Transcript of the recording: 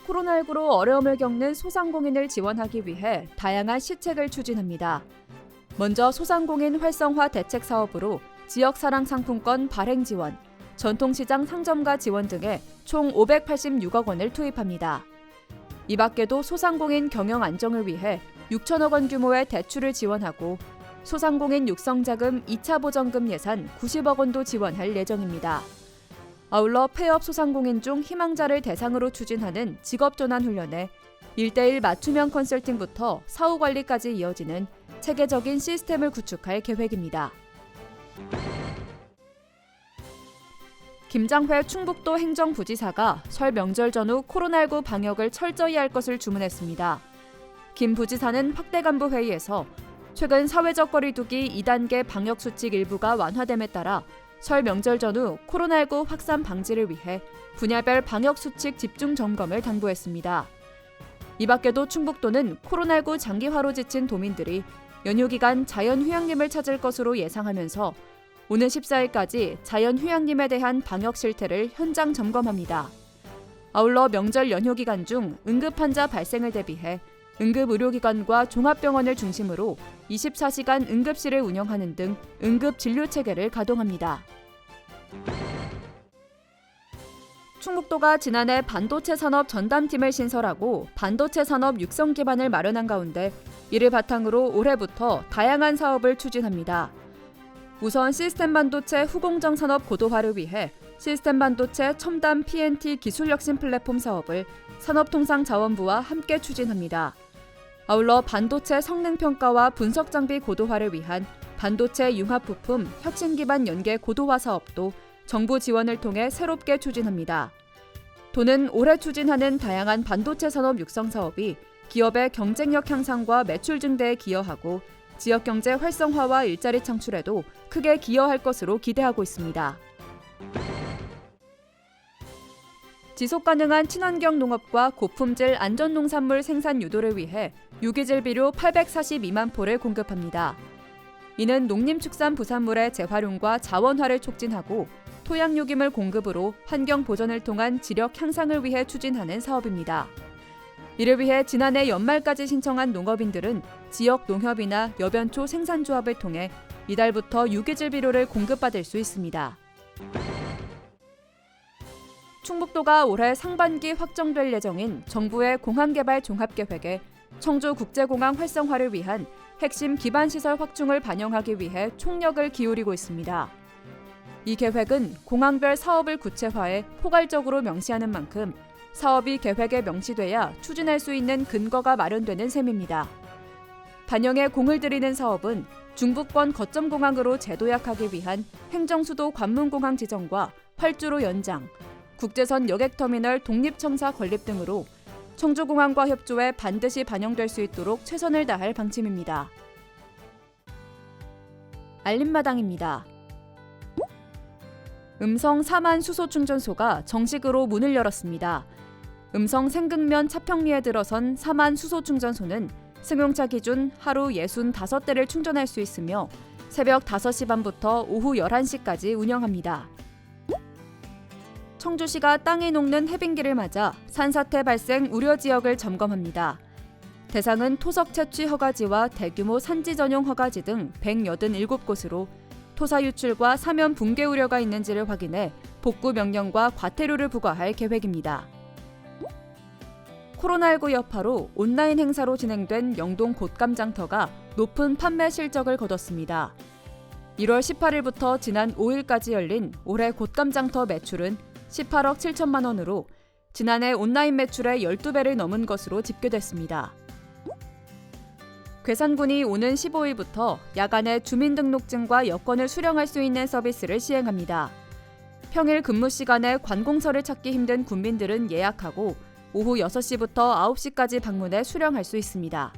코로나19로 어려움을 겪는 소상공인을 지원하기 위해 다양한 시책을 추진합니다. 먼저 소상공인 활성화 대책 사업으로 지역사랑 상품권 발행 지원, 전통시장 상점가 지원 등에 총 586억 원을 투입합니다. 이 밖에도 소상공인 경영 안정을 위해 6천억 원 규모의 대출을 지원하고 소상공인 육성자금 2차 보전금 예산 90억 원도 지원할 예정입니다. 아울러 폐업 소상공인 중 희망자를 대상으로 추진하는 직업전환 훈련에 1:1 맞춤형 컨설팅부터 사후 관리까지 이어지는 체계적인 시스템을 구축할 계획입니다. 김장회 충북도 행정부지사가 설 명절 전후 코로나19 방역을 철저히 할 것을 주문했습니다. 김 부지사는 확대간부 회의에서 최근 사회적 거리두기 2단계 방역수칙 일부가 완화됨에 따라 설 명절 전후 코로나19 확산 방지를 위해 분야별 방역수칙 집중 점검을 당부했습니다. 이 밖에도 충북도는 코로나19 장기화로 지친 도민들이 연휴 기간 자연휴양림을 찾을 것으로 예상하면서 오는 14일까지 자연휴양림에 대한 방역 실태를 현장 점검합니다. 아울러 명절 연휴 기간 중 응급환자 발생을 대비해 응급의료기관과 종합병원을 중심으로 24시간 응급실을 운영하는 등 응급진료체계를 가동합니다. 충북도가 지난해 반도체 산업 전담팀을 신설하고 반도체 산업 육성 기반을 마련한 가운데 이를 바탕으로 올해부터 다양한 사업을 추진합니다. 우선 시스템 반도체 후공정 산업 고도화를 위해 시스템 반도체 첨단 PNT 기술혁신 플랫폼 사업을 산업통상자원부와 함께 추진합니다. 아울러 반도체 성능평가와 분석장비 고도화를 위한 반도체 융합부품 혁신기반 연계 고도화 사업도 정부 지원을 통해 새롭게 추진합니다. 도는 올해 추진하는 다양한 반도체 산업 육성 사업이 기업의 경쟁력 향상과 매출 증대에 기여하고 지역경제 활성화와 일자리 창출에도 크게 기여할 것으로 기대하고 있습니다. 지속가능한 친환경 농업과 고품질 안전농산물 생산 유도를 위해 유기질 비료 842만 포를 공급합니다. 이는 농림축산부산물의 재활용과 자원화를 촉진하고 토양 유기물 공급으로 환경 보전을 통한 지력 향상을 위해 추진하는 사업입니다. 이를 위해 지난해 연말까지 신청한 농업인들은 지역 농협이나 여변초 생산조합을 통해 이달부터 유기질 비료를 공급받을 수 있습니다. 충북도가 올해 상반기 확정될 예정인 정부의 공항개발 종합계획에 청주국제공항 활성화를 위한 핵심 기반시설 확충을 반영하기 위해 총력을 기울이고 있습니다. 이 계획은 공항별 사업을 구체화해 포괄적으로 명시하는 만큼 사업이 계획에 명시돼야 추진할 수 있는 근거가 마련되는 셈입니다. 반영에 공을 들이는 사업은 중부권 거점공항으로 재도약하기 위한 행정수도 관문공항 지정과 활주로 연장, 국제선 여객터미널 독립청사 건립 등으로 청주공항과 협조해 반드시 반영될 수 있도록 최선을 다할 방침입니다. 알림마당입니다. 음성 4만 수소 충전소가 정식으로 문을 열었습니다. 음성 생극면 차평리에 들어선 4만 수소 충전소는 승용차 기준 하루 65대를 충전할 수 있으며 새벽 5시 반부터 오후 11시까지 운영합니다. 청주시가 땅이 녹는 해빙기를 맞아 산사태 발생 우려 지역을 점검합니다. 대상은 토석 채취 허가지와 대규모 산지 전용 허가지 등 187곳으로 토사 유출과 사면 붕괴 우려가 있는지를 확인해 복구 명령과 과태료를 부과할 계획입니다. 코로나19 여파로 온라인 행사로 진행된 영동 곶감장터가 높은 판매 실적을 거뒀습니다. 1월 18일부터 지난 5일까지 열린 올해 곶감장터 매출은 18억 7천만 원으로 지난해 온라인 매출의 12배를 넘은 것으로 집계됐습니다. 괴산군이 오는 15일부터 야간에 주민등록증과 여권을 수령할 수 있는 서비스를 시행합니다. 평일 근무 시간에 관공서를 찾기 힘든 군민들은 예약하고 오후 6시부터 9시까지 방문해 수령할 수 있습니다.